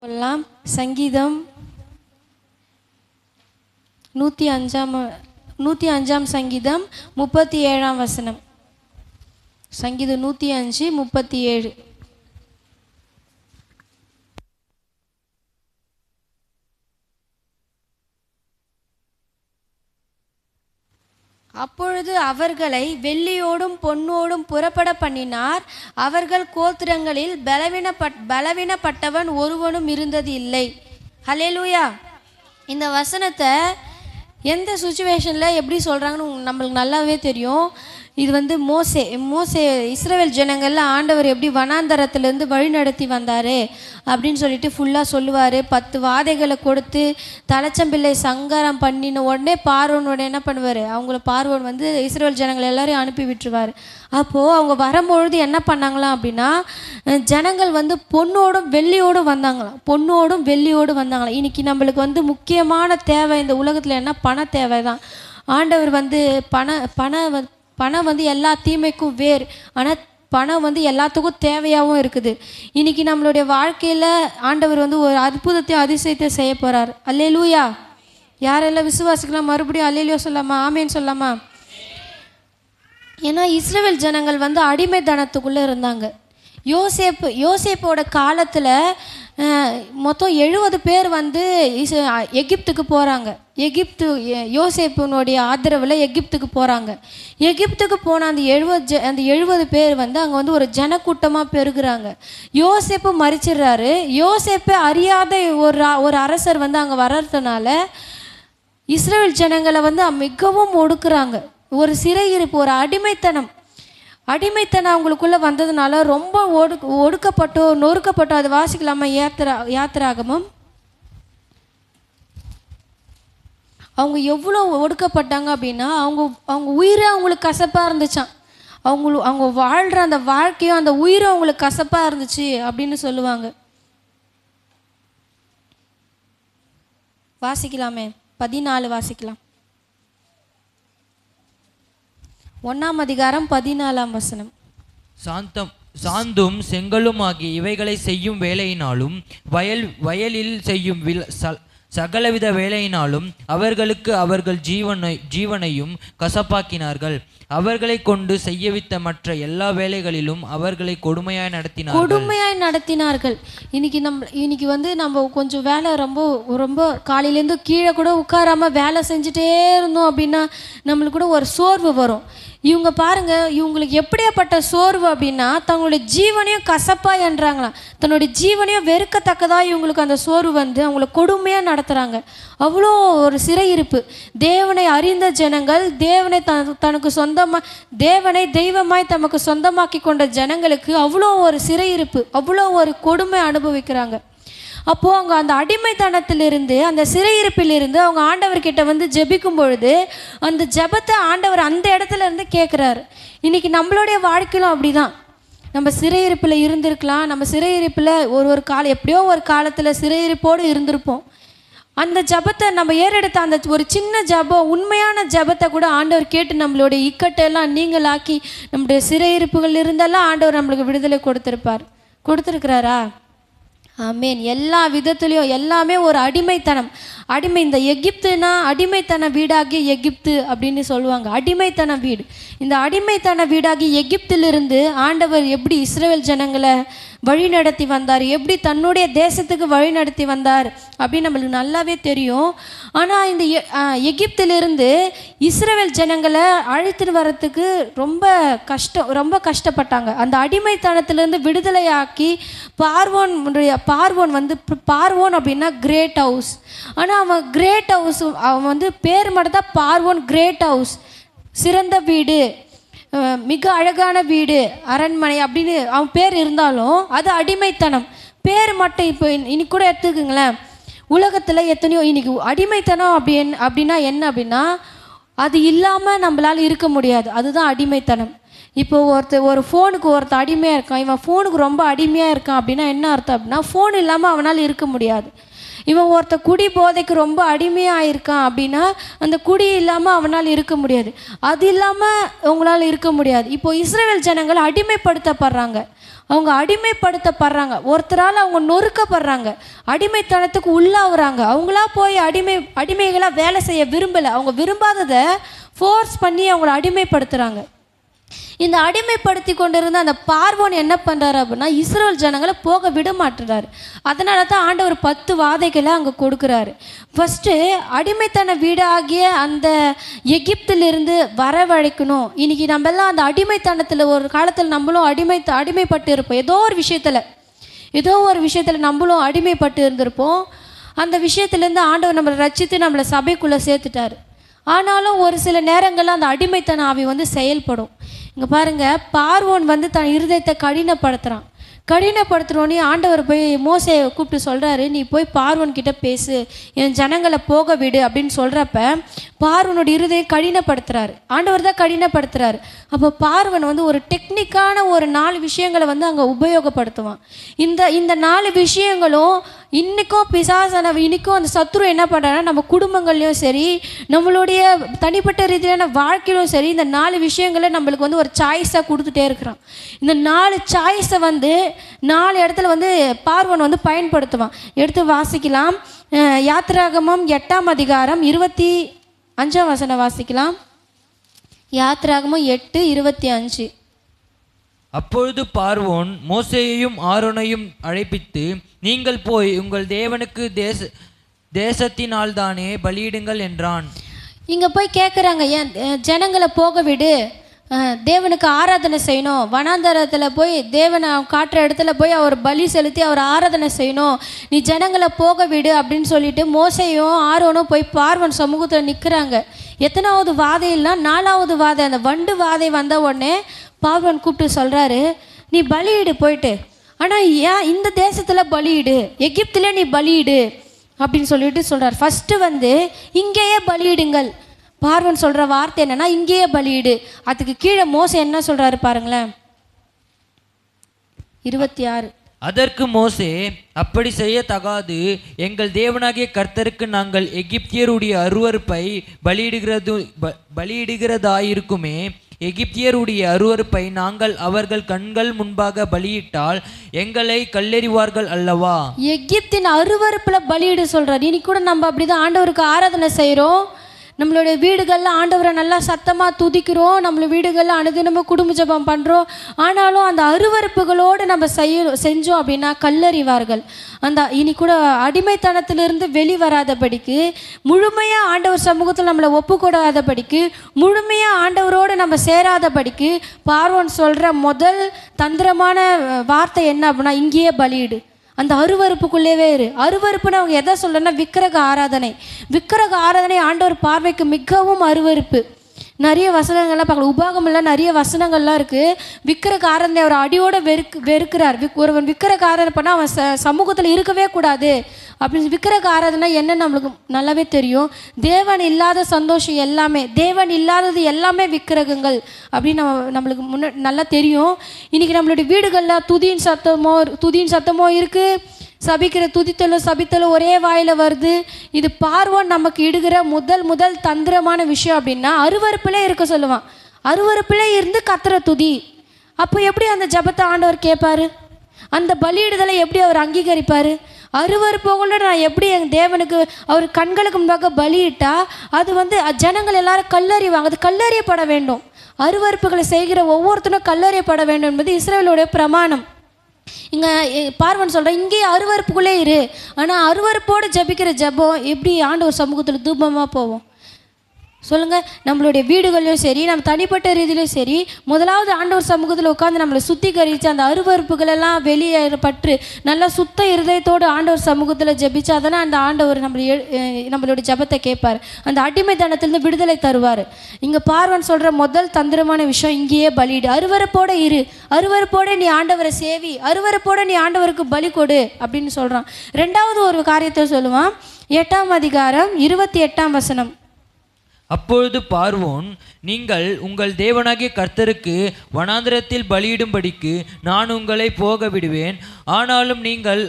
கொள்ளலாம். சங்கீதம் 105 சங்கீதம் 37 சங்கீதம் 105:37. அப்பொழுது அவர்களை வெள்ளியோடும் பொன்னோடும் புறப்பட பண்ணினார். அவர்கள் கோத்திரங்களில் பலவீனப்பட்டவன் ஒருவனும் இருந்தது இல்லை. ஹல்லேலூயா. இந்த வசனத்தை எந்த சுச்சுவேஷனில் எப்படி சொல்கிறாங்கன்னு நம்மளுக்கு நல்லாவே தெரியும். இது மோசே இஸ்ரவேல் ஜனங்கள்லாம் ஆண்டவர் எப்படி வனாந்தரத்துலேருந்து வழி நடத்தி வந்தார் அப்படின்னு சொல்லிட்டு ஃபுல்லாக சொல்லுவார். 10 வாதைகளை கொடுத்து தலைச்சம்பிள்ளை சங்காரம் பண்ணின உடனே பார்வோனோட என்ன பண்ணுவார், பார்வோன் இஸ்ரவேல் ஜனங்கள் எல்லாரையும் அனுப்பி விட்டுருவார். அப்போது அவங்க வரும்பொழுது என்ன பண்ணாங்களாம் அப்படின்னா, ஜனங்கள் பொண்ணோடும் வெள்ளியோடும் வந்தாங்களாம். இன்றைக்கி நம்மளுக்கு முக்கியமான தேவை இந்த உலகத்தில் என்ன, பண தேவை தான். ஆண்டவர் பணம் எல்லா தீமைக்கும் வேர். ஆனால் பணம் எல்லாத்துக்கும் தேவையாகவும் இருக்குது. இன்றைக்கி நம்மளுடைய வாழ்க்கையில் ஆண்டவர் ஒரு அற்புதத்தையும் அதிசயத்தை செய்ய போகிறார். அல்லேலூயா. யாரெல்லாம் விசுவாசிக்கலாம்? மறுபடியும் அல்லேலூயா சொல்லாமா, ஆமேன்னு சொல்லாமா? ஏன்னா இஸ்ரவேல் ஜனங்கள் அடிமைத்தனத்துக்குள்ளே இருந்தாங்க. யோசேப்போட காலத்தில் மொத்தம் 70 பேர் எகிப்துக்கு போகிறாங்க. யோசேப்பினுடைய ஆதரவில் எகிப்துக்கு போகிறாங்க. எகிப்துக்கு போன அந்த 70 பேர் அங்கே ஒரு ஜனக்கூட்டமாக பெருகுறாங்க. யோசேப்பு மரிச்சிடுறாரு. யோசேப்பை அறியாத ஒரு அரசர் அங்கே வர்றதுனால இஸ்ரவேல் ஜனங்களை மிகவும் ஒடுக்குறாங்க. ஒரு சிறையிருப்பு, ஒரு அடிமைத்தனம் அவங்களுக்குள்ளே வந்ததுனால ரொம்ப நொறுக்கப்பட்டோ. அது வாசிக்கலாமா? யாத்திராகமம். அவங்க எவ்வளோ ஒடுக்கப்பட்டாங்க அப்படின்னா, அவங்க உயிரே அவங்களுக்கு கசப்பாக இருந்துச்சான். அவங்க வாழ்கிற அந்த வாழ்க்கையும் அந்த உயிரும் அவங்களுக்கு கசப்பாக இருந்துச்சு அப்படின்னு சொல்லுவாங்க. வாசிக்கலாமே, 14 வாசிக்கலாம். 1 அதிகாரம் 14 சாந்தும் செங்கலும் ஆகிய இவைகளை செய்யும் வேலையினாலும் வயலில் செய்யும் சகலவித வேலையினாலும் அவர்கள் ஜீவனையும் கசப்பாக்கினார்கள். அவர்களை கொண்டு செய்யவித்த மற்ற எல்லா வேலைகளிலும் அவர்களை கொடுமையாய் நடத்தினார்கள். இன்னைக்கு நம்ம கொஞ்சம் வேலை ரொம்ப காலையிலேருந்து கீழே கூட உட்காராம வேலை செஞ்சுட்டே இருந்தோம் அப்படின்னா நம்மளுக்கு கூட ஒரு சோர்வு வரும். இவங்க பாருங்க, இவங்களுக்கு எப்படியாப்பட்ட சோர்வு அப்படின்னா, தங்களுடைய ஜீவனையும் கசப்பா என்றாங்களாம். தன்னுடைய ஜீவனையும் வெறுக்கத்தக்கதா இவங்களுக்கு அந்த சோர்வு அவங்கள கொடுமையாக நடத்துகிறாங்க. அவ்வளோ ஒரு சிறையிருப்பு. தேவனை அறிந்த ஜனங்கள், தேவனை தனக்கு சொந்தமாக, தேவனை தெய்வமாய் தமக்கு சொந்தமாக்கி கொண்ட ஜனங்களுக்கு அவ்வளோ ஒரு சிறையிருப்பு, அவ்வளோ ஒரு கொடுமை அனுபவிக்கிறாங்க. அப்போது அவங்க அந்த அடிமைத்தனத்திலிருந்து, அந்த சிறையிருப்பிலிருந்து அவங்க ஆண்டவர்கிட்ட ஜெபிக்கும் பொழுது அந்த ஜெபத்தை ஆண்டவர் அந்த இடத்துல இருந்து கேட்குறாரு. இன்றைக்கி நம்மளுடைய வாழ்க்கையிலும் அப்படி தான். நம்ம சிறையிருப்பில் இருந்திருக்கலாம். நம்ம சிறையிருப்பில் எப்படியோ ஒரு காலத்தில் சிறையிருப்போடு இருந்திருப்போம். அந்த ஜெபத்தை நம்ம ஏறெடுத்த அந்த ஒரு சின்ன ஜெபம், உண்மையான ஜெபத்தை கூட ஆண்டவர் கேட்டு நம்மளுடைய இக்கட்டெல்லாம் நீங்களாக்கி நம்முடைய சிறையிருப்புகள் இருந்தெல்லாம் ஆண்டவர் நம்மளுக்கு விடுதலை கொடுத்துருக்கிறாரா? ஆமேன். எல்லா விதத்துலேயும் எல்லாமே ஒரு அடிமைத்தனம். இந்த எகிப்துனா அடிமைத்தன வீடாகிய எகிப்து அப்படின்னு சொல்லுவாங்க. அடிமைத்தன வீடு. இந்த அடிமைத்தன வீடாகி எகிப்திலிருந்து ஆண்டவர் எப்படி இஸ்ரவேல் ஜனங்களை வழி நடத்தி வந்தார், எப்படி தன்னுடைய தேசத்துக்கு வழி நடத்தி வந்தார் அப்படின்னு நம்மளுக்கு நல்லாவே தெரியும். ஆனால் இந்த எகிப்திலிருந்து இஸ்ரவேல் ஜனங்களை அழைத்துட்டு வர்றதுக்கு ரொம்ப கஷ்டப்பட்டாங்க. அந்த அடிமைத்தனத்திலிருந்து விடுதலையாக்கி பார்வோன் அப்படின்னா கிரேட் ஹவுஸ். ஆனால் அவன் பேர் மட்டும் தான் பார்வோன், கிரேட் ஹவுஸ், சிறந்த வீடு, மிக அழகான வீடு, அரண்மனை அப்படின்னு அவன் பேர் இருந்தாலும் அது அடிமைத்தனம். பேர் மட்டும். இப்போ இன்னைக்கு கூட எடுத்துக்குங்களேன், உலகத்தில் எத்தனையோ இன்னைக்கு அடிமைத்தனம் அப்படின்னா என்ன அப்படின்னா, அது இல்லாமல் நம்மளால் இருக்க முடியாது. அதுதான் அடிமைத்தனம். இப்போ ஒரு ஃபோனுக்கு அடிமையாக இருக்கான், இவன் ஃபோனுக்கு ரொம்ப அடிமையாக இருக்கான் அப்படின்னா என்ன அர்த்தம் அப்படின்னா, ஃபோன் இல்லாமல் அவனால் இருக்க முடியாது. இவன் ஒருத்த குடி போதைக்கு ரொம்ப அடிமையாக இருக்கான் அப்படின்னா அந்த குடி இல்லாமல் அவனால் இருக்க முடியாது, அது இல்லாமல் உங்களால் இருக்க முடியாது. இப்போ இஸ்ரவேல் ஜனங்கள் அடிமைப்படுத்தப்படுறாங்க, அவங்க அடிமைப்படுத்தப்படுறாங்க, ஒருத்தரால் அவங்க நொறுக்கப்படுறாங்க, அடிமைத்தனத்துக்கு உள்ளாகுறாங்க. அவங்களா போய் அடிமைகளாக வேலை செய்ய விரும்பலை, அவங்க விரும்பாததை ஃபோர்ஸ் பண்ணி அவங்கள அடிமைப்படுத்துகிறாங்க. இந்த அடிமைப்படுத்தி கொண்டிருந்த அந்த பார்வோன் என்ன பண்ணுறாரு அப்படின்னா இஸ்ரவேல் ஜனங்களை போக விட மாட்டுறாரு. அதனால தான் ஆண்டவர் 10 வாதைகளை அங்கே கொடுக்குறாரு. ஃபஸ்ட்டு அடிமைத்தன வீடாகிய அந்த எகிப்திலிருந்து வரவழைக்கணும். இன்றைக்கி நம்மெல்லாம் அந்த அடிமைத்தனத்தில் ஒரு காலத்தில் நம்மளும் அடிமைப்பட்டு இருப்போம், ஏதோ ஒரு விஷயத்தில் நம்மளும் அடிமைப்பட்டு இருந்திருப்போம். அந்த விஷயத்துலேருந்து ஆண்டவர் நம்மளை ரட்சித்து நம்மளை சபைக்குள்ளே சேர்த்துட்டார். ஆனாலும் ஒரு சில நேரங்களில் அந்த அடிமைத்தன ஆவி வந்து செயல்படும். இங்கே பாருங்கள், பார்வோன் வந்து தன் இருதயத்தை கடினப்படுத்துகிறோன்னே ஆண்டவர் போய் மோசேயை கூப்பிட்டு சொல்கிறாரு, நீ போய் பார்வோன் கிட்ட பேசு, என் ஜனங்களை போக விடு அப்படின்னு சொல்கிறப்ப பார்வனோட இருதயம் கடினப்படுத்துகிறாரு, ஆண்டவர் தான் கடினப்படுத்துகிறாரு. அப்போ பார்வன் வந்து ஒரு டெக்னிக்கான ஒரு 4 விஷயங்களை வந்து அங்கே உபயோகப்படுத்துவான். இந்த 4 விஷயங்களும் இன்றைக்கும் இன்றைக்கும் அந்த சத்துரு என்ன பண்ணுறாங்கன்னா நம்ம குடும்பங்கள்லையும் சரி நம்மளுடைய தனிப்பட்ட ரீதியான வாழ்க்கையிலும் சரி இந்த 4 விஷயங்களை நம்மளுக்கு வந்து ஒரு சாய்ஸாக கொடுத்துட்டே இருக்கிறான். இந்த 4 சாய்ஸை வந்து 4 இடத்துல வந்து பார்வன் வந்து பயன்படுத்துவான். எடுத்து வாசிக்கலாம். யாத்திராகமம் 8ஆம் அதிகாரம் 25ஆம் வசனம் வாசிக்கலாம். யாத்திராகமம் 8:25. அப்பொழுது பார்வோன் மோசேயையும் ஆரோனையும் அழைப்பித்து, நீங்கள் போய் உங்கள் தேவனுக்கு தேசத்தினால்தானே பலியிடுங்கள் என்றான். இங்கே போய் கேட்குறாங்க, ஏன் ஜனங்களை போக விடு, தேவனுக்கு ஆராதனை செய்யணும், வனாந்தரத்தில் போய் தேவனை காட்டுற இடத்துல போய் அவர் பலி செலுத்தி அவர் ஆராதனை செய்யணும், நீ ஜனங்களை போக விடு அப்படின்னு சொல்லிட்டு மோசேயும் ஆரோனும் போய் பார்வன் சமூகத்தில் நிற்கிறாங்க. எத்தனாவது வாதை இல்லை, 4ஆவது வாதை. அந்த வண்டு வாதை வந்த உடனே பார்வன் கூப்பிட்டு சொல்கிறாரு, நீ பலியிடு போயிட்டு, ஆனால் ஏன் இந்த தேசத்தில் பலியிடு, எகிப்தில் நீ பலியிடு அப்படின்னு சொல்லிட்டு சொல்கிறார். ஃபஸ்ட்டு வந்து இங்கேயே பலியிடுங்கள். பார்வன் சொல்கிற வார்த்தை என்னென்னா இங்கேயே பலியிடு. அதுக்கு கீழே மோசே என்ன சொல்கிறாரு பாருங்களேன், 26. அதற்கு மோசே, அப்படி செய்யத்தகாது, எங்கள் தேவனாகிய கர்த்தருக்கு நாங்கள் எகிப்தியருடைய அருவருப்பை பலியிடுகிறதாயிருக்குமே, எகிப்தியருடைய அருவருப்பை நாங்கள் அவர்கள் கண்கள் முன்பாக பலியிட்டால் எங்களை கல்லெறிவார்கள் அல்லவா. எகிப்தின் அருவருப்பில் பலியிட சொல்கிறார். இன்னைக்கு கூட நம்ம அப்படிதான் ஆண்டவருக்கு ஆராதனை செய்கிறோம், நம்மளுடைய வீடுகளில் ஆண்டவரை நல்லா சத்தமாக துதிக்கிறோம், நம்மளோட வீடுகளில் அனுதினமும் குடும்ப ஜெபம் பண்ணுறோம். ஆனாலும் அந்த அருவருப்புகளோடு நம்ம செஞ்சோம் அப்படின்னா கல்லறிவார்கள். அந்த இனி கூட அடிமைத்தனத்திலிருந்து வெளிவராதபடிக்கு, முழுமையாக ஆண்டவர் சமூகத்தில் நம்மளை ஒப்புக்கூடாதபடிக்கு, முழுமையாக ஆண்டவரோடு நம்ம சேராதபடிக்கு பார்வோன் சொல்கிற முதல் தந்திரமான வார்த்தை என்ன அப்படின்னா இங்கேயே பலியிடு. அந்த அருவருப்புக்குள்ளேவே இரு. அருவருப்புன்னு அவங்க எதை சொல்கிறேன்னா விக்கிரக ஆராதனை ஆண்டவர் பார்வைக்கு மிகவும் அருவருப்பு. நிறைய வசனங்கள்லாம் பார்க்கலாம், உபாகமெல்லாம் நிறைய வசனங்கள்லாம் இருக்குது. விக்கிரக ஆராதனை அவர் அடியோடு வெறுக்கிறார். ஒருவன் விக்கிரக ஆராதனை பண்ணால் அவன் சமூகத்தில் இருக்கவே கூடாது அப்படின்னு. விக்கிரக ஆராதனை என்ன நம்மளுக்கு நல்லாவே தெரியும். தேவன் இல்லாத சந்தோஷம் எல்லாமே, தேவன் இல்லாதது எல்லாமே விக்கிரகங்கள் அப்படின்னு நம்மளுக்கு நல்லா தெரியும். இன்றைக்கி நம்மளுடைய வீடுகளில் துதியின் சத்தமோ இருக்குது, சபிக்கிற சபித்தலும் ஒரே வாயில் வருது. இது பார்வோன் நமக்கு இடுகிற முதல் தந்திரமான விஷயம் அப்படின்னா அருவருப்பிலே இருக்க சொல்லுவான். அருவருப்பிலே இருந்து கத்துற துதி. அப்போ எப்படி அந்த ஜபத்தை ஆண்டவர் கேட்பாரு, அந்த பலியிடுதலை எப்படி அவர் அங்கீகரிப்பார்? அருவருப்போட நான் எப்படி என் தேவனுக்கு அவர் கண்களுக்கு முன்பாக பலியிட்டா அது வந்து ஜனங்கள் எல்லாரும் கல்லறிவாங்க. அது கல்லறியப்பட வேண்டும். அருவருப்புகளை செய்கிற ஒவ்வொருத்தரும் கல்லறியப்பட வேண்டும் என்பது இஸ்ரவேலுடைய பிரமாணம். இங்கே பார்வன் சொல்கிறேன், இங்கேயே அருவருப்புக்குள்ளே இரு. ஆனால் அருவருப்போடு ஜபிக்கிற ஜபம் எப்படி ஆண்டவர் சமூகத்தில் தூபமாக போவோம் சொல்லுங்கள்? நம்மளுடைய வீடுகளிலும் சரி, நம்ம தனிப்பட்ட ரீதியிலும் சரி, முதலாவது ஆண்டவர் சமூகத்தில் உட்காந்து நம்மளை சுத்திகரித்து அந்த அருவருப்புகளெல்லாம் வெளியேறப்பட்டு நல்லா சுத்த இருதயத்தோடு ஆண்டவர் சமூகத்தில் ஜபிச்சு அதனால் அந்த ஆண்டவர் நம்மளுடைய ஜபத்தை கேட்பார், அந்த அடிமைத்தனத்திலிருந்து விடுதலை தருவார். இங்கே பார்வன் சொல்கிற முதல் தந்திரமான விஷயம் இங்கேயே பலியிடு. அருவருப்போடு இரு, அருவருப்போடு நீ ஆண்டவரை சேவி, அருவருப்போடு நீ ஆண்டவருக்கு பலி கொடு அப்படின்னு சொல்கிறான். ரெண்டாவது ஒரு காரியத்தை சொல்லுவான், 8ஆம் அதிகாரம் 28ஆம் வசனம். அப்பொழுது பார்வோன், நீங்கள் உங்கள் தேவனாகிய கர்த்தருக்கு வனாந்திரத்தில் பலியிடும்படிக்கு நான் உங்களை போக விடுவேன், ஆனாலும் நீங்கள்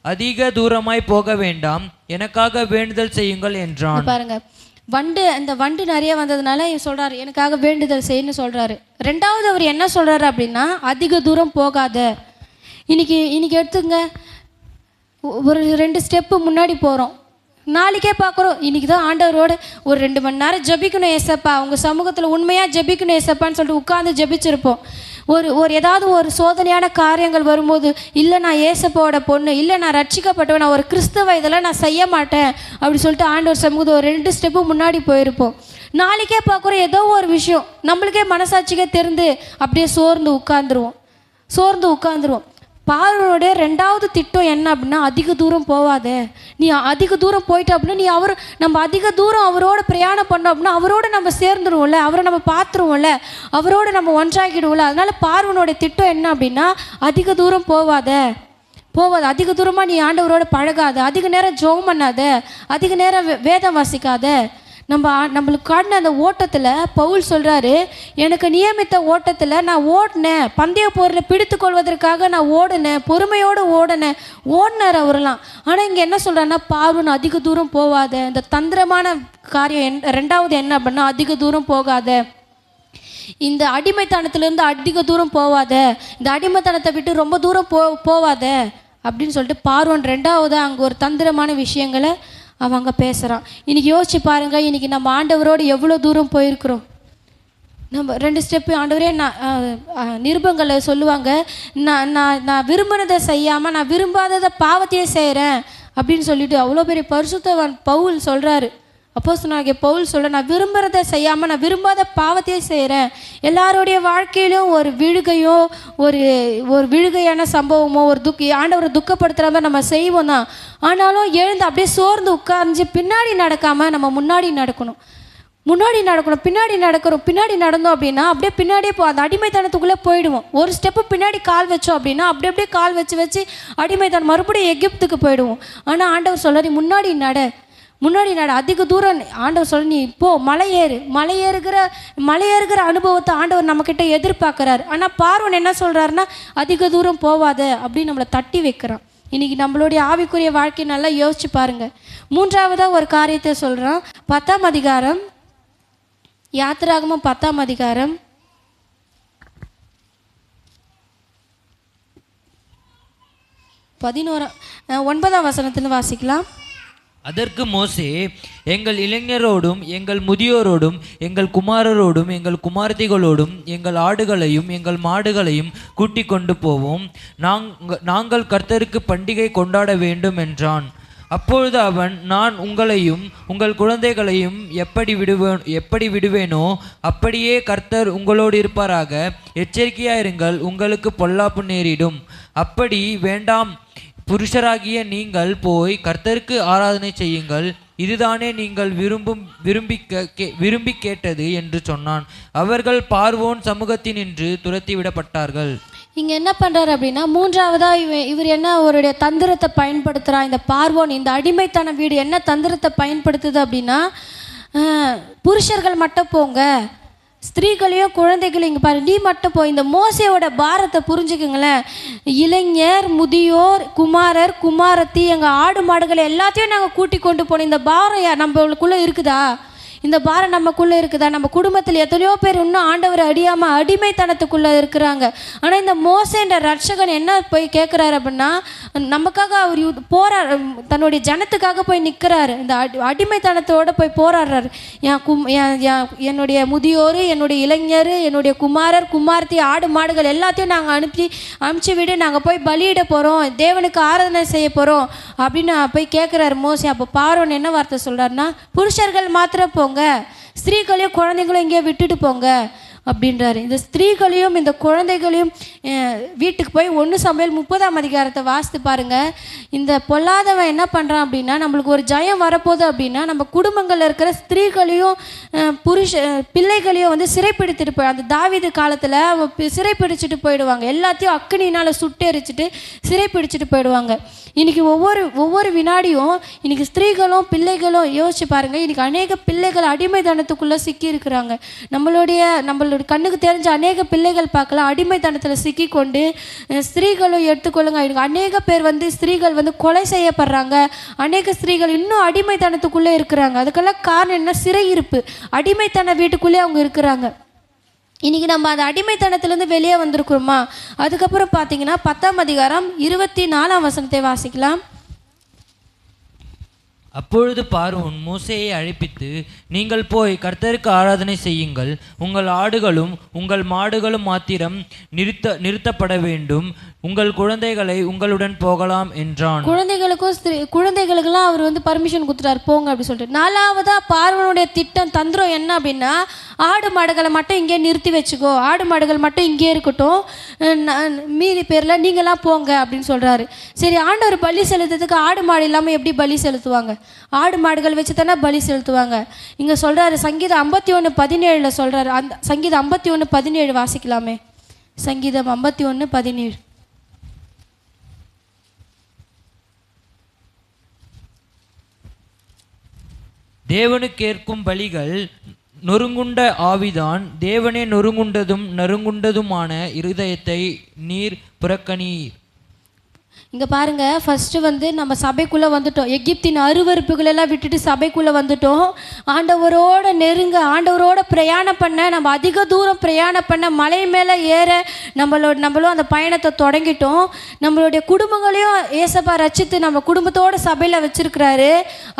அதிக தூரமாய் போக வேண்டாம், எனக்காக வேண்டுதல் செய்யுங்கள் என்றான். பாருங்க, இந்த வண்டு நிறைய வந்ததுனால சொல்றாரு, எனக்காக வேண்டுதல் செய்யன்னு சொல்றாரு. ரெண்டாவது அவர் என்ன சொல்றாரு அப்படின்னா, அதிக தூரம் போகாத. இன்னைக்கு எடுத்துங்க, ஒரு 2 ஸ்டெப்பு முன்னாடி போகிறோம், நாளைக்கே பார்க்குறோம் இன்றைக்கி தான் ஆண்டவரோடு ஒரு 2 மணி நேரம் ஜெபிக்கணும் ஏசப்பா, உங்கள் சமூகத்தில் உண்மையாக ஜெபிக்கணும் ஏசப்பான்னு சொல்லிட்டு உட்காந்து ஜெபிச்சிருப்போம். ஏதாவது ஒரு சோதனையான காரியங்கள் வரும்போது, இல்லை நான் ஏசப்பாவோட பொண்ணு, இல்லை நான் ரட்சிக்கப்பட்டவன், நான் ஒரு கிறிஸ்தவ, இதெல்லாம் நான் செய்ய மாட்டேன் அப்படி சொல்லிட்டு ஆண்டவர் சமூகத்தை ஒரு 2 ஸ்டெப்பு முன்னாடி போயிருப்போம். நாளைக்கே பார்க்குறோம் ஏதோ ஒரு விஷயம் நம்மளுக்கே மனசாட்சிக்கே தெரிந்து அப்படியே சோர்ந்து உட்காந்துருவோம். பார்வோனுடைய 2வது திட்டம் என்ன அப்படின்னா, அதிக தூரம் போகாத. நீ அதிக தூரம் போயிட்ட அப்படின்னா நம்ம அதிக தூரம் அவரோட பிரயாணம் பண்ணோம் அப்படின்னா அவரோட நம்ம சேர்ந்துருவோம்ல, அவரை நம்ம பார்த்துருவோம்ல, அவரோட நம்ம ஒன்றாகிடுவோம்ல. அதனால பார்வோனுடைய திட்டம் என்ன அப்படின்னா, அதிக தூரம் போகாத, அதிக தூரமாக நீ ஆண்டவரோட பழகாத, அதிக நேரம் ஜெபம் பண்ணாத, அதிக நேரம் வேதம் வாசிக்காத. நம்மளுக்கு காட்டின அந்த ஓட்டத்தில் பவுல் சொல்கிறாரு, எனக்கு நியமித்த ஓட்டத்தில் நான் ஓடினேன், பந்தய போரில் பிடித்து கொள்வதற்காக நான் ஓடினேன், பொறுமையோடு ஓடினார் அவரெல்லாம். ஆனால் இங்கே என்ன சொல்கிறாருன்னா, பார்வன் அதிக தூரம் போகாத. இந்த தந்திரமான காரியம் 2வது என்ன அப்படின்னா, அதிக தூரம் போகாத. இந்த அடிமைத்தனத்திலேருந்து அதிக தூரம் போகாத, இந்த அடிமைத்தனத்தை விட்டு ரொம்ப தூரம் போகாத அப்படின்னு சொல்லிட்டு பார்வன் 2வது அங்கே ஒரு தந்திரமான விஷயங்களை அவங்க பேசுகிறான். இன்றைக்கி யோசிச்சு பாருங்கள், இன்றைக்கி நம்ம ஆண்டவரோடு எவ்வளோ தூரம் போயிருக்கிறோம். நம்ம 2 ஸ்டெப்பு ஆண்டவரே, நிருபங்களை சொல்லுவாங்க, நான் விரும்பினதை செய்யாமல் நான் விரும்பாததை பாவத்தையே செய்கிறேன் அப்படின்னு சொல்லிட்டு அவ்வளோ பெரிய பரிசுத்தவான் பவுல் சொல்கிறாரு. அப்போஸ்தலனாகிய பவுல் சொல்ல, நான் விரும்புகிறத செய்யாமல் நான் விரும்பாத பாவத்தையே செய்கிறேன். எல்லாருடைய வாழ்க்கையிலும் ஒரு விழுகையோ ஒரு விழுகையான சம்பவமோ ஆண்டவரை துக்கப்படுத்துகிற மாதிரி நம்ம செய்வோம் தான். ஆனாலும் எழுந்து அப்படியே சோர்ந்து உட்கார்ந்து பின்னாடி நடக்காமல் நம்ம முன்னாடி நடக்கணும். பின்னாடி நடந்தோம் அப்படின்னா அப்படியே பின்னாடியே அந்த அடிமைத்தனத்துக்குள்ளே போயிடுவோம். ஒரு ஸ்டெப்பு பின்னாடி கால் வச்சோம் அப்படின்னா அப்படியே கால் வச்சு அடிமைத்தனம் மறுபடியும் எகிப்துக்கு போயிடுவோம். ஆனால் ஆண்டவர் சொல்ல, முன்னாடி நட, அதிக தூரம். ஆண்டவர் சொல்ல, நீ இப்போ மலையேறுகிற அனுபவத்தை ஆண்டவர் நம்மக்கிட்ட எதிர்பார்க்குறாரு. ஆனால் பார்வன் என்ன சொல்கிறாருன்னா, அதிக தூரம் போவாத அப்படின்னு நம்மளை தட்டி வைக்கிறான். இன்றைக்கி நம்மளுடைய ஆவிக்குரிய வாழ்க்கை நல்லா யோசிச்சு பாருங்கள். 3வதாக ஒரு காரியத்தை சொல்கிறான். 10ஆம் அதிகாரம், யாத்திராகமம் 10ஆம் அதிகாரம் 9ஆம் வசனத்தில் வாசிக்கலாம். அதற்கு மோசே, எங்கள் இளைஞரோடும் எங்கள் முதியோரோடும் எங்கள் குமாரரோடும் எங்கள் குமாரத்திகளோடும் எங்கள் ஆடுகளையும் எங்கள் மாடுகளையும் கூட்டிக் கொண்டு போவோம், நாங்கள் கர்த்தருக்கு பண்டிகை கொண்டாட வேண்டும் என்றான். அப்பொழுது அவன், நான் உங்களையும் உங்கள் குழந்தைகளையும் எப்படி விடுவேனோ அப்படியே கர்த்தர் உங்களோடு இருப்பாராக. எச்சரிக்கையாயிருங்கள், உங்களுக்கு பொல்லாப்பு நேரிடும். அப்படி வேண்டாம், புருஷராகிய நீங்கள் போய் கர்த்தருக்கு ஆராதனை செய்யுங்கள், இதுதானே நீங்கள் விரும்பி கேட்டது என்று சொன்னான். அவர்கள் பார்வோன் சமூகத்தினின்று துரத்தி விடப்பட்டார்கள். இங்கே என்ன பண்ணுறாரு அப்படின்னா, 3வதாக இவர் என்ன அவருடைய தந்திரத்தை பயன்படுத்துகிறா. இந்த பார்வோன், இந்த அடிமைத்தன வீடு என்ன தந்திரத்தை பயன்படுத்துது அப்படின்னா, புருஷர்கள் மட்டும் போங்க, ஸ்திரீகளையும் குழந்தைகளையும் இங்கே பாரு, நீ மட்டும் போய். இந்த மோசையோட பாரத்தை புரிஞ்சுக்குங்களேன். இளைஞர், முதியோர், குமாரர், குமாரத்தி, எங்கள் ஆடு மாடுகளை எல்லாத்தையும் நாங்கள் கூட்டி கொண்டு போனோம். இந்த பாரம் நம்மளுக்குள்ளே இருக்குதா? இந்த பாரம் நமக்குள்ளே இருக்குதா? நம்ம குடும்பத்தில் எத்தனையோ பேர் இன்னும் ஆண்டவரை அறியாமல் அடிமைத்தனத்துக்குள்ளே இருக்கிறாங்க. ஆனால் இந்த மோசேன்ற ரட்சகன் என்ன போய் கேட்குறாரு அப்படின்னா, நமக்காக அவர் போராட, தன்னுடைய ஜனத்துக்காக போய் நிற்கிறாரு. இந்த அடிமைத்தனத்தோடு போய் போராடுறாரு. என்னுடைய முதியோர், என்னுடைய இளைஞர், என்னுடைய குமாரர், குமார்த்தி, ஆடு மாடுகள் எல்லாத்தையும் நாங்கள் அனுப்பிச்சி விடு, நாங்கள் போய் பலியிட போகிறோம், தேவனுக்கு ஆராதனை செய்ய போகிறோம் அப்படின்னு போய் கேட்குறாரு மோசே. அப்போ பார்வோன் என்ன வார்த்தை சொல்கிறாருன்னா, புருஷர்கள் மாத்திரம் போங்க, ஸ்திரீகளையும் குழந்தைகளையும் இங்கே விட்டுட்டு போங்க அப்படின்றாரு. இந்த ஸ்திரீகளையும் இந்த குழந்தைகளையும் வீட்டுக்கு போய் 1 சாமுவேல் 30ஆம் அதிகாரத்தை வாசித்து பாருங்கள். இந்த பொல்லாதவன் என்ன பண்ணுறான் அப்படின்னா, நம்மளுக்கு ஒரு ஜெயம் வரப்போகுது அப்படின்னா நம்ம குடும்பங்களில் இருக்கிற ஸ்திரீகளையும் பிள்ளைகளையும் வந்து சிறைப்பிடித்துட்டு போய், அந்த தாவீது காலத்தில் சிறைப்பிடிச்சிட்டு போயிடுவாங்க. எல்லாத்தையும் அக்கினினால் சுட்டெரிச்சிட்டு சிறைப்பிடிச்சிட்டு போயிடுவாங்க. இன்றைக்கி ஒவ்வொரு வினாடியும் இன்றைக்கி ஸ்திரீகளும் பிள்ளைகளும் யோசிச்சு பாருங்கள், இன்றைக்கி அநேக பிள்ளைகள் அடிமைத்தனத்துக்குள்ளே சிக்கி இருக்கிறாங்க. நம்மளுடைய நம்மளுடைய கண்ணுக்கு தெரிஞ்ச அநேக பிள்ளைகள் பார்க்கலாம் அடிமைத்தனத்தில் சிக்கிக்கொண்டு. ஸ்திரீகளும் எடுத்துக்கொள்ளுங்க, அநேக பேர் ஸ்திரீகள் கொலை செய்யப்படுறாங்க. அநேக ஸ்திரீகள் இன்னும் அடிமைத்தனத்துக்குள்ளே இருக்கிறாங்க. அதுக்கெல்லாம் காரணம் என்ன? சிறையிருப்பு, அடிமைத்தன வீட்டுக்குள்ளே அவங்க இருக்கிறாங்க. இன்றைக்கி நம்ம அந்த அடிமைத்தனத்திலேருந்து வெளியே வந்திருக்கிறோமா? அதுக்கப்புறம் பார்த்தீங்கன்னா 10ஆம் அதிகாரம் 24ஆம் வசனத்தை வாசிக்கலாம். அப்பொழுது பார்வோன் மோசேயை அழைப்பித்து, நீங்கள் போய் கர்த்தருக்கு ஆராதனை செய்யுங்கள், உங்கள் ஆடுகளும் உங்கள் மாடுகளும் மாத்திரம் நிறுத்தப்பட வேண்டும், உங்கள் குழந்தைகளை உங்களுடன் போகலாம் என்றான். குழந்தைகளுக்கெல்லாம் அவர் பர்மிஷன் கொடுத்துட்டார், போங்க அப்படி சொல்லிட்டு. 4ஆவதா பார்வனுடைய திட்டம் தந்திரம் என்ன அப்படின்னா, ஆடு மாடுகளை மட்டும் இங்கே நிறுத்தி வச்சுக்கோ, ஆடு மாடுகள் மட்டும் இங்கே இருக்கட்டும், மீதி பேரில் நீங்களாம் போங்க அப்படின்னு சொல்கிறாரு. சரி, ஆண்டவர் பலி செலுத்துறதுக்கு ஆடு மாடு இல்லாமல் எப்படி பலி செலுத்துவாங்க? ஆடு மாடுகள் வச்சு தானே பலி செலுத்துவாங்க. இங்கே சொல்கிறாரு, சங்கீதம் 51:17 சொல்கிறாரு. அந்த சங்கீதம் 51:17 வாசிக்கலாமே. சங்கீதம் 51:17. தேவனுக்கேற்கும் பலிகள் நொறுங்குண்ட ஆவிதான், தேவனே நொறுங்குண்டதும் நறுங்குண்டதுமான இருதயத்தை நீர் புறக்கணீர். இங்கே பாருங்கள், ஃபஸ்ட்டு நம்ம சபைக்குள்ளே வந்துட்டோம். எகிப்தின் அருவருப்புகளெல்லாம் விட்டுட்டு சபைக்குள்ளே வந்துட்டோம். ஆண்டவரோட நெருங்க, ஆண்டவரோட பிரயாணம் பண்ண, நம்ம அதிக தூரம் பிரயாணம் பண்ண, மலை மேலே ஏற நம்மளும் அந்த பயணத்தை தொடங்கிட்டோம். நம்மளுடைய குடும்பங்களையும் ஏசப்பா ரட்சித்து நம்ம குடும்பத்தோடு சபையில் வச்சுருக்கிறாரு.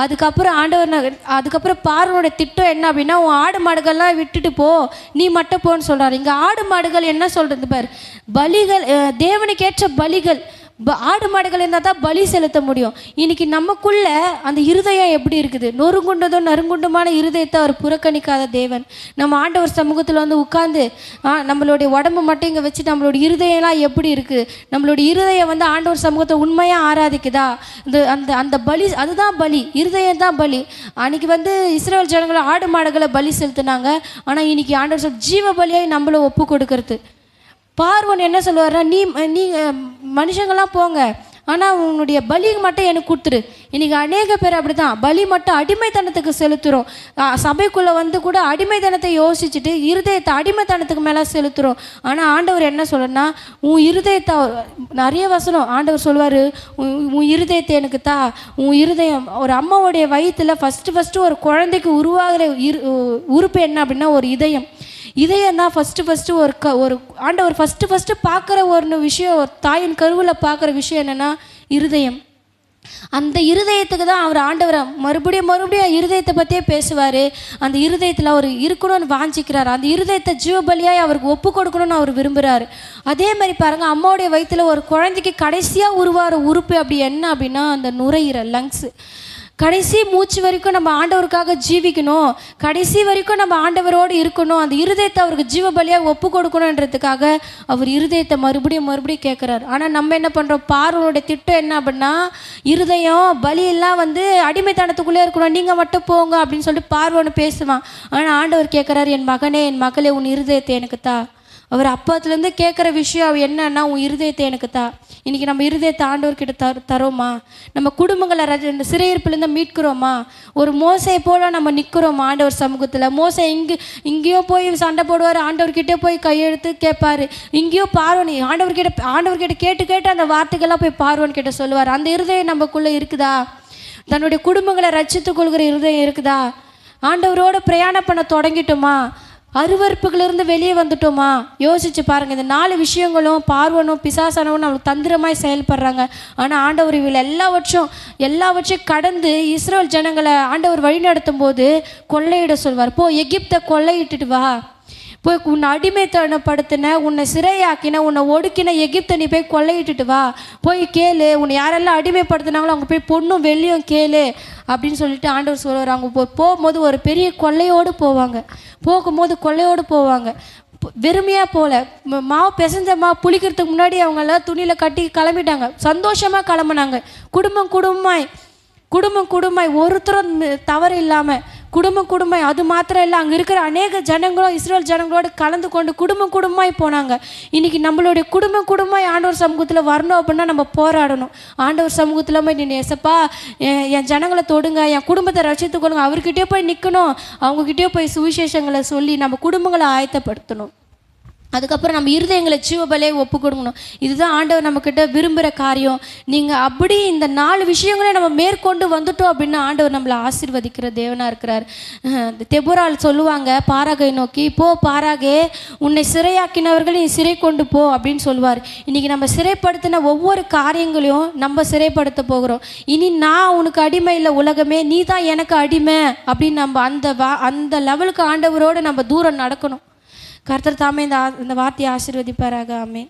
அதுக்கப்புறம் பார்வனுடைய திட்டம் என்ன அப்படின்னா, உன் ஆடு மாடுகள்லாம் விட்டுட்டு போ, நீ மட்டும் போன்னு சொல்கிறாரு. இங்கே ஆடு மாடுகள் என்ன சொல்கிறது பார், பலிகள், தேவனுக்கேற்ற பலிகள். ஆடு மாடுகள் இருந்தால் தான் பலி செலுத்த முடியும். இன்றைக்கி நமக்குள்ள அந்த இருதயம் எப்படி இருக்குது? நொறுங்குண்டதும் நறுங்குண்டமான இருதயத்தை அவர் புறக்கணிக்காத தேவன். நம்ம ஆண்டவர் சமூகத்தில் உட்கார்ந்து நம்மளுடைய உடம்பு மட்டும் இங்கே வச்சு நம்மளுடைய இருதயம்லாம் எப்படி இருக்குது? நம்மளுடைய இருதயம் ஆண்டவர் சமூகத்தை உண்மையாக ஆராதிக்குதா? அந்த பலி, அதுதான் பலி, இருதயம் தான் பலி. அன்றைக்கி இஸ்ரவேல் ஜனங்களை ஆடு மாடுகளை பலி செலுத்தினாங்க. ஆனால் இன்றைக்கி ஆண்டவர் ஜீவ பலியாய் நம்மளை ஒப்பு கொடுக்கறது. பார்வன் என்ன சொல்லுவார்னா, நீ மனுஷங்களாம் போங்க, ஆனால் உன்னுடைய பலி மட்டும் எனக்கு கொடுத்துரு. இன்றைக்கி அநேக பேர் அப்படி தான், பலி மட்டும் அடிமைத்தனத்துக்கு செலுத்துகிறோம். சபைக்குள்ளே கூட அடிமைத்தனத்தை யோசிச்சுட்டு இருதயத்தை அடிமைத்தனத்துக்கு மேலே செலுத்துகிறோம். ஆனால் ஆண்டவர் என்ன சொல்கிறேன்னா, உன் இருதயத்தை, நிறைய வசனம் ஆண்டவர் சொல்லுவார், உன் இருதயத்தை எனக்கு தா. உன் இருதயம், ஒரு அம்மாவுடைய வயிற்றில் ஃபஸ்ட்டு ஒரு குழந்தைக்கு உருவாகிற உறுப்பு என்ன அப்படின்னா ஒரு இதயம். இதயம் தான் ஃபஸ்ட்டு ஒரு ஆண்டவர் ஃபஸ்ட்டு பார்க்குற ஒரு விஷயம், ஒரு தாயின் கருவில் பார்க்குற விஷயம் என்னென்னா இருதயம். அந்த இருதயத்துக்கு தான் அவர் ஆண்டவரை மறுபடியும் இருதயத்தை பற்றியே பேசுவார். அந்த இருதயத்தில் அவர் இருக்கணும்னு வாஞ்சிக்கிறார். அந்த இருதயத்தை ஜீவபலியாய் அவருக்கு ஒப்பு கொடுக்கணும்னு அவர் விரும்புகிறார். அதே மாதிரி பாருங்கள், அம்மாவுடைய வயிற்றில் ஒரு குழந்தைக்கு கடைசியாக உருவாகிற உறுப்பு அப்படி என்ன அப்படின்னா அந்த நுரையீரல், லங்ஸு. கடைசி மூச்சு வரைக்கும் நம்ம ஆண்டவருக்காக ஜீவிக்கணும், கடைசி வரைக்கும் நம்ம ஆண்டவரோடு இருக்கணும், அந்த இருதயத்தை அவருக்கு ஜீவ பலியாக ஒப்பு கொடுக்கணுன்றதுக்காக அவர் இருதயத்தை மறுபடியும் கேட்குறாரு. ஆனால் நம்ம என்ன பண்ணுறோம்? பார்வனுடைய திட்டம் என்ன அப்படின்னா, இருதயம் பலியெல்லாம் அடிமைத்தனத்துக்குள்ளே இருக்கணும், நீங்கள் மட்டும் போங்க அப்படின்னு சொல்லிட்டு பார்வனை பேசுவான். ஆனால் ஆண்டவர் கேட்குறாரு, என் மகனே, என் மகளே, உன் இருதயத்தை எனக்கு தா. அவர் அப்பத்துலேருந்து கேட்குற விஷயம் என்னன்னா, உன் இருதயத்தை எனக்கு தா. இன்றைக்கி நம்ம இருதயத்தை ஆண்டவர்கிட்ட தரோமா? நம்ம குடும்பங்களை இந்த சிறையிருப்பிலேருந்து மீட்கிறோமா? ஒரு மோசையை போல நம்ம நிற்கிறோமா ஆண்டவர் சமூகத்தில்? மோசை இங்கேயோ போய் சண்டை போடுவார், ஆண்டவர்கிட்டே போய் கையெழுத்து கேட்பார். இங்கேயோ பார்வன் ஆண்டவர்கிட்ட கேட்டு அந்த வார்த்தைகள்லாம் போய் பார்வன் கிட்ட சொல்லுவார். அந்த இருதயம் நமக்குள்ளே இருக்குதா? தன்னுடைய குடும்பங்களை ரட்சித்து கொள்கிற இருதயம் இருக்குதா? ஆண்டவரோட பிரயாணம் பண்ண தொடங்கிட்டோமா? அருவறுப்புகளிலிருந்து வெளியே வந்துட்டோமா? யோசிச்சு பாருங்கள். இந்த 4 விஷயங்களும் பார்வனும் பிசாசானவனும் நம்மளுக்கு தந்திரமாய் செயல்படுறாங்க. ஆனால் ஆண்டவர் இவள் எல்லாவற்றையும் கடந்து இஸ்ரவேல் ஜனங்களை ஆண்டவர் வழிநடத்தும் போது கொள்ளையிட சொல்வார். போ, எகிப்தை கொள்ளையிட்டுட்டு வா, போய் உன்னை அடிமைத்தனப்படுத்தின, உன்னை சிறையாக்கின, உன்னை ஒடுக்கின எகிப்தை நீ போய் கொள்ளையிட்டுட்டு வா, போய் கேளு, உன்னை யாரெல்லாம் அடிமைப்படுத்தினாங்களோ அவங்க போய் பொண்ணும் வெள்ளியும் கேளு அப்படின்னு சொல்லிட்டு ஆண்டவர் சொல்லுவார். அவங்க போகும்போது ஒரு பெரிய கொள்ளையோடு போவாங்க. வெறுமையாக போகல, மாவு பிசைஞ்ச மாவு புளிக்கிறதுக்கு முன்னாடி அவங்களாம் துணியில் கட்டி கிளம்பிட்டாங்க. சந்தோஷமாக கிளம்புனாங்க. குடும்பமாய் ஒருத்தரும் தவறு இல்லாமல் குடும்பம் அது மாத்திரம் இல்லை, அங்கே இருக்கிற அநேக ஜனங்களும் இஸ்ரேல் ஜனங்களோடு கலந்து கொண்டு குடும்பமாய் போனாங்க. இன்றைக்கி நம்மளுடைய குடும்பமாய் ஆண்டவர் சமூகத்தில் வரணும் அப்படின்னா நம்ம போராடணும். ஆண்டவர் சமூகத்தில் போய் நீ ஏசப்பா என் ஜனங்களை தொடுங்க, என் குடும்பத்தை ரட்சித்து கொள்ளுங்க, அவர்கிட்டயே போய் நிற்கணும். அவங்ககிட்டயே போய் சுவிசேஷங்களை சொல்லி நம்ம குடும்பங்களை ஆயத்தப்படுத்தணும். அதுக்கப்புறம் நம்ம இருதயங்களை ஜீவபலியை ஒப்பு கொடுக்கணும். இதுதான் ஆண்டவர் நம்மக்கிட்ட விரும்புகிற காரியம். நீங்கள் அப்படி இந்த 4 விஷயங்களே நம்ம மேற்கொண்டு வந்துட்டோம் அப்படின்னா ஆண்டவர் நம்மளை ஆசீர்வதிக்கிற தேவனாக இருக்கிறார். தெபோரால் சொல்லுவாங்க பாராகை நோக்கி, போ பாராகே, உன்னை சிறையாக்கினவர்கள் நீ சிறை கொண்டு போ அப்படின்னு சொல்லுவார். இன்றைக்கி நம்ம சிறைப்படுத்தின ஒவ்வொரு காரியங்களையும் நம்ம சிறைப்படுத்த போகிறோம். இனி நான் உனக்கு அடிமை இல்லை உலகமே, நீ தான் எனக்கு அடிமை அப்படின்னு நம்ம அந்த லெவலுக்கு ஆண்டவரோடு நம்ம தூரம் நடக்கணும். கர்த்தர் தாமே இந்த வார்த்தையை ஆசீர்வதிப்பாராக. ஆமென்.